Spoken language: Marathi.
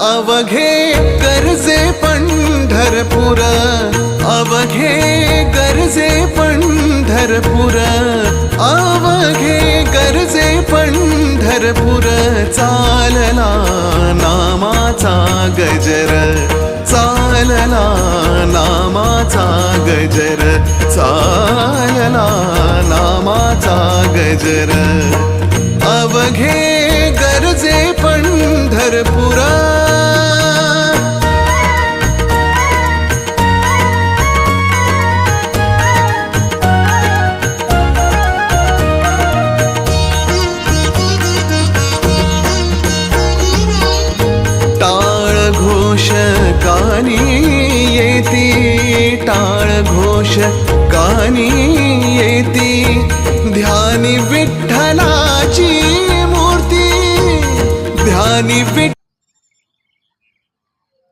अवघे गरजे पंढरपूर, अवघे गरजे पंढरपूर, अवघे गरजे पंढरपूर. चालला नामाचा गजर, चालला नामाचा गजर, चालला नामाचा गजर. अवघे गरजे पंढरपुरा. टाळ घोष कानी येती, टाळ घोष कानी येती. ध्यानी विठ्ठलाची मूर्ती, ध्यानी विठ्ठल